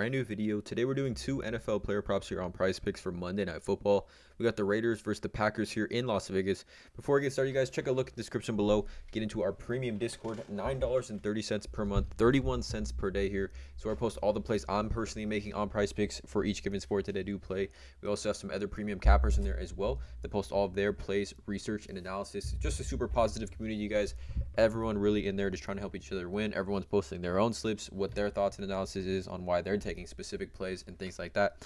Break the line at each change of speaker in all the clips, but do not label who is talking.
Brand new video. Today we're doing two NFL player props here on PrizePicks for Monday Night Football. We got the Raiders versus the Packers here in Las Vegas. Before we get started, you guys, check a look at the description below. Get into our premium Discord. $9.30 per month, 31 cents per day here. So I post all the plays I'm personally making on PrizePicks for each given sport that I do play. We also have some other premium cappers in there as well that post all of their plays, research, and analysis. Just a super positive community, you guys. Everyone really in there just trying to help each other win. Everyone's posting their own slips, what their thoughts and analysis is on why they're taking specific plays and things like that.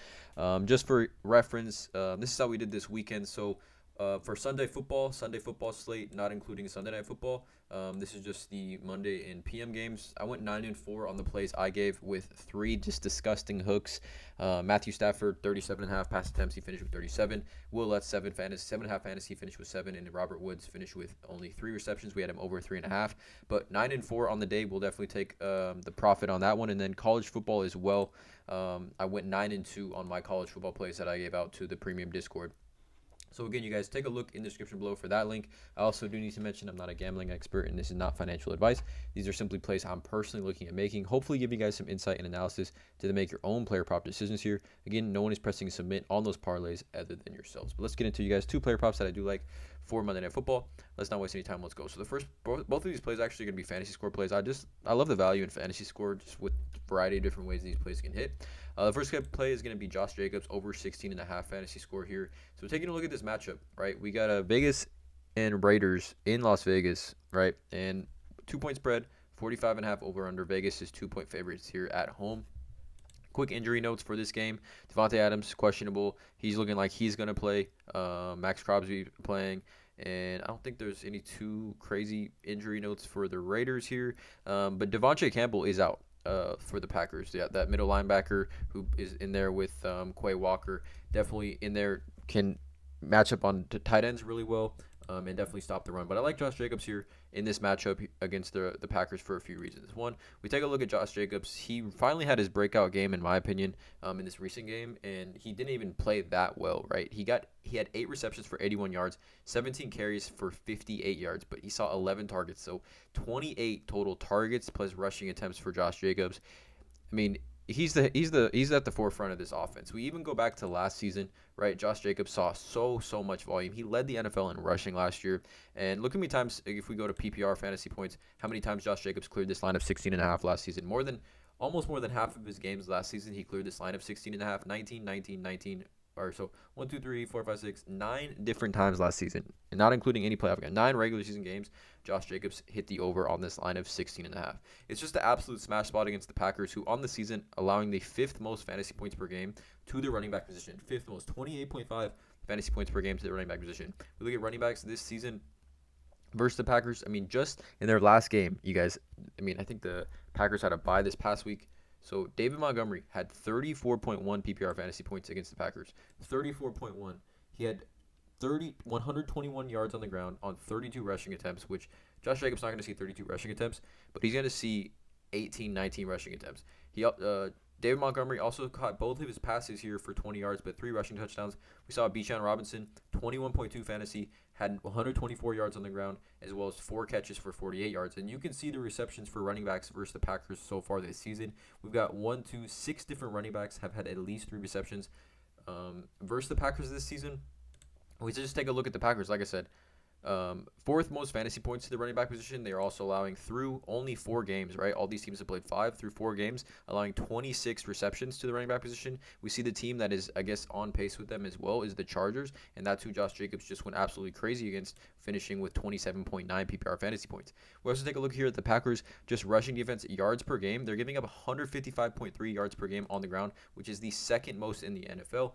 Just for reference, this is how we did this weekend. So for Sunday football slate, not including Sunday Night Football. This is just the Monday and PM games. I went 9-4 on the plays I gave with three just disgusting hooks. Matthew Stafford, 37.5 pass attempts. He finished with 37. Will Lutz, 7.5 fantasy. He finished with 7. And Robert Woods finished with only 3 receptions. We had him over 3.5. But 9-4 on the day. We'll definitely take the profit on that one. And then college football as well. I went 9-2 on my college football plays that I gave out to the premium Discord. So again, you guys, take a look in the description below for that link. I also do need to mention I'm not a gambling expert and this is not financial advice. These are simply plays I'm personally looking at making, hopefully giving you guys some insight and analysis to make your own player prop decisions here. Again, no one is pressing submit on those parlays other than yourselves. But let's get into you guys two player props that I do like for Monday Night Football. Let's not waste any time. Let's go. So the first, both of these plays are actually going to be fantasy score plays. I love the value in fantasy score just with a variety of different ways these plays can hit. The first play is going to be Josh Jacobs over 16.5 fantasy score here. So taking a look at this matchup, right? We got a Vegas and Raiders in Las Vegas, right? And 2-point spread, 45.5 over under. Vegas is 2-point favorites here at home. Quick injury notes for this game. Devontae Adams, questionable. He's looking like he's going to play. Max Crosby playing. And I don't think there's any too crazy injury notes for the Raiders here. But Devontae Campbell is out for the Packers. Yeah, that middle linebacker who is in there with Quay Walker, definitely in there, can match up on tight ends really well. And definitely stop the run. But I like Josh Jacobs here in this matchup against the Packers for a few reasons. One, we take a look at Josh Jacobs. He finally had his breakout game, in my opinion, in this recent game, and he didn't even play that well, right? He had 8 receptions for 81 yards, 17 carries for 58 yards, but he saw 11 targets, so 28 total targets plus rushing attempts for Josh Jacobs. I mean, he's at the forefront of this offense. We even go back to last season, right? Josh Jacobs saw so much volume. He led the NFL in rushing last year. And look at me times, if we go to PPR fantasy points, how many times Josh Jacobs cleared this line of 16.5 last season. Almost more than half of his games last season, he cleared this line of 16.5, 19, or so 1, 2, 3, 4, 5, 6, 9 different times last season, and not including any playoff game. 9 regular season games, Josh Jacobs hit the over on this line of 16.5. It's just the absolute smash spot against the Packers, who on the season allowing the 5th most fantasy points per game to the running back position. 5th most, 28.5 fantasy points per game to the running back position. We look at running backs this season versus the Packers. I mean, just in their last game, you guys, I think the Packers had a bye this past week. So David Montgomery had 34.1 PPR fantasy points against the Packers. 34.1. He had 121 yards on the ground on 32 rushing attempts, which Josh Jacobs not going to see 32 rushing attempts, but he's going to see 18, 19 rushing attempts. David Montgomery also caught both of his passes here for 20 yards, but 3 rushing touchdowns. We saw Bijan Robinson, 21.2 fantasy, had 124 yards on the ground, as well as 4 catches for 48 yards. And you can see the receptions for running backs versus the Packers so far this season. We've got 6 different running backs have had at least 3 receptions versus the Packers this season. We just take a look at the Packers. Like I said, 4th most fantasy points to the running back position. They are also allowing through only 4 games, right? All these teams have played 5 through 4 games, allowing 26 receptions to the running back position. We see the team that is, I guess, on pace with them as well is the Chargers, and that's who Josh Jacobs just went absolutely crazy against, finishing with 27.9 PPR fantasy points. We also take a look here at the Packers, just rushing defense yards per game. They're giving up 155.3 yards per game on the ground, which is the 2nd most in the NFL,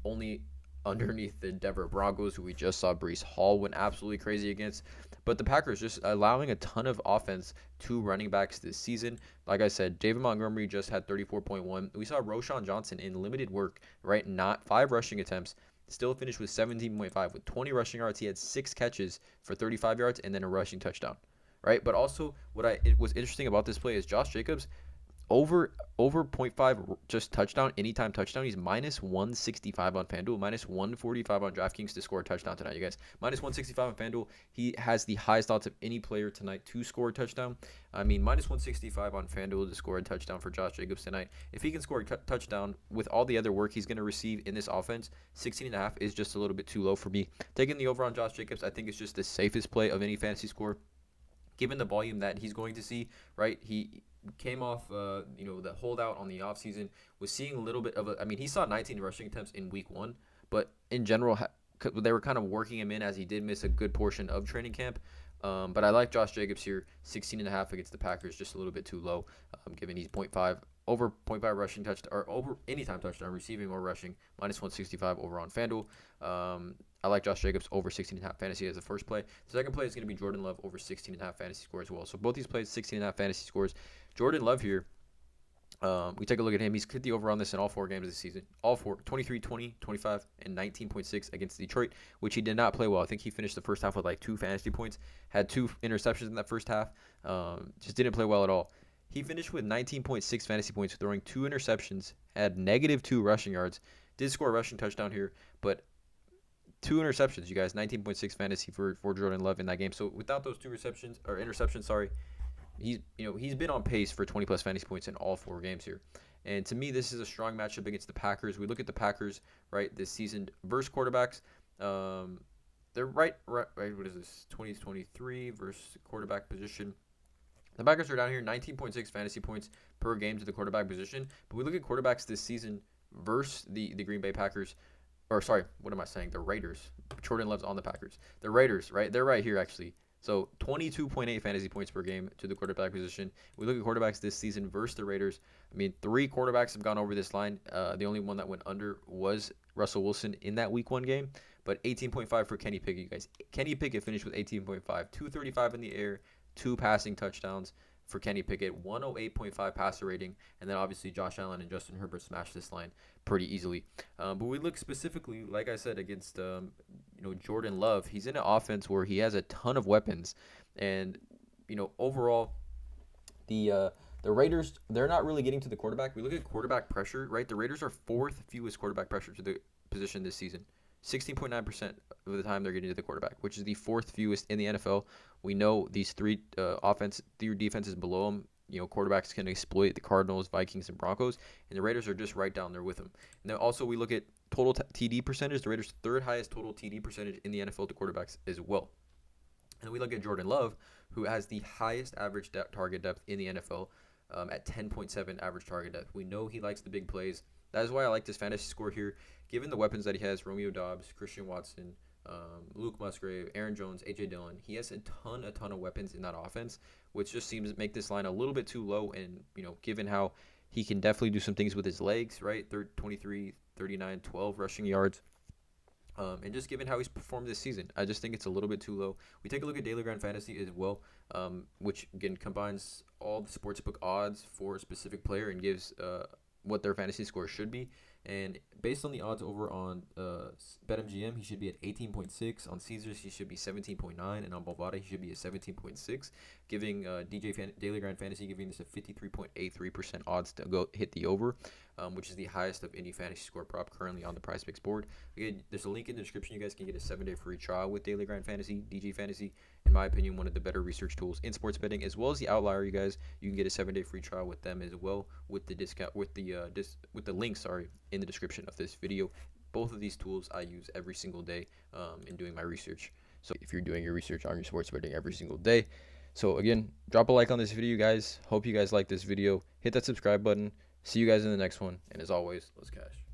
only underneath the Denver Broncos, who we just saw Breece Hall went absolutely crazy against. But the Packers just allowing a ton of offense to running backs this season. Like I said, David Montgomery just had 34.1. We saw Roschon Johnson in limited work, right? Not 5 rushing attempts. Still finished with 17.5. With 20 rushing yards, he had 6 catches for 35 yards and then a rushing touchdown, right? But also, what was interesting about this play is Josh Jacobs over 0.5 just touchdown, anytime touchdown. He's minus 165 on FanDuel, minus 145 on DraftKings to score a touchdown tonight, you guys. Minus 165 on FanDuel. He has the highest odds of any player tonight to score a touchdown. I mean, minus 165 on FanDuel to score a touchdown for Josh Jacobs tonight. If he can score a touchdown with all the other work he's going to receive in this offense, 16.5 is just a little bit too low for me. Taking the over on Josh Jacobs, I think it's just the safest play of any fantasy score, given the volume that he's going to see, right? He came off, the holdout on the offseason, was seeing a little bit of he saw 19 rushing attempts in week 1, but in general, they were kind of working him in as he did miss a good portion of training camp. But I like Josh Jacobs here, 16.5 against the Packers, just a little bit too low, given he's 0.5, over 0.5 rushing touchdown, or over anytime touchdown, receiving or rushing, minus 165 over on FanDuel. I like Josh Jacobs over 16.5 fantasy as the first play. The second play is going to be Jordan Love over 16.5 fantasy score as well. So both these plays, 16.5 fantasy scores. Jordan Love here, we take a look at him. He's hit the over on this in all 4 games of the season. All 4, 23, 20, 25, and 19.6 against Detroit, which he did not play well. I think he finished the first half with like 2 fantasy points, had 2 interceptions in that first half, just didn't play well at all. He finished with 19.6 fantasy points, throwing 2 interceptions, had -2 rushing yards, did score a rushing touchdown here, but 2 interceptions, you guys, 19.6 fantasy for Jordan Love in that game. So without those 2 interceptions, he's been on pace for 20 plus fantasy points in all 4 games here. And to me, this is a strong matchup against the Packers. We look at the Packers, right, this season versus quarterbacks. They're right, what is this, 2023 versus quarterback position. The Packers are down here 19.6 fantasy points per game to the quarterback position. But we look at quarterbacks this season versus the Green Bay Packers. Or sorry, what am I saying? The Raiders. Jordan Love's on the Packers. The Raiders, right? They're right here, actually. So 22.8 fantasy points per game to the quarterback position. We look at quarterbacks this season versus the Raiders. 3 quarterbacks have gone over this line. The only one that went under was Russell Wilson in that week 1 game. But 18.5 for Kenny Pickett, you guys. Kenny Pickett finished with 18.5. 235 in the air, 2 passing touchdowns for Kenny Pickett, 108.5 passer rating, and then obviously Josh Allen and Justin Herbert smashed this line pretty easily. But we look specifically, like I said, against Jordan Love. He's in an offense where he has a ton of weapons, and overall, the Raiders, they're not really getting to the quarterback. We look at quarterback pressure, right? The Raiders are 4th fewest quarterback pressure to the position this season. 16.9% of the time they're getting to the quarterback, which is the 4th fewest in the NFL. We know these 3 defenses below them, quarterbacks can exploit the Cardinals, Vikings, and Broncos, and the Raiders are just right down there with them. And then also we look at total TD percentage. The Raiders' 3rd highest total TD percentage in the NFL to quarterbacks as well. And we look at Jordan Love, who has the highest average target depth in the NFL at 10.7 average target depth. We know he likes the big plays. That is why I like this fantasy score here. Given the weapons that he has, Romeo Doubs, Christian Watson, Luke Musgrave, Aaron Jones, A.J. Dillon, he has a ton of weapons in that offense, which just seems to make this line a little bit too low. And, given how he can definitely do some things with his legs, right? 23, 39, 12 rushing yards. And just given how he's performed this season, I just think it's a little bit too low. We take a look at Daily Grind Fantasy as well, which, again, combines all the sportsbook odds for a specific player and gives what their fantasy score should be. And based on the odds over on BetMGM, he should be at 18.6. On Caesars, he should be 17.9. And on Bovada, he should be at 17.6, giving Daily Grind Fantasy giving this a 53.83% odds to go hit the over, which is the highest of any fantasy score prop currently on the PrizePicks board. Again, there's a link in the description. You guys can get a 7-day free trial with Daily Grind Fantasy, DG Fantasy. In my opinion, one of the better research tools in sports betting, as well as the Outlier. You guys, you can get a 7-day free trial with them as well, with the discount, with the link, in the description of this video. Both of these tools I use every single day in doing my research. So if you're doing your research on your sports betting every single day. So again, drop a like on this video, guys. Hope you guys like this video. Hit that subscribe button. See you guys in the next one. And as always, let's cash.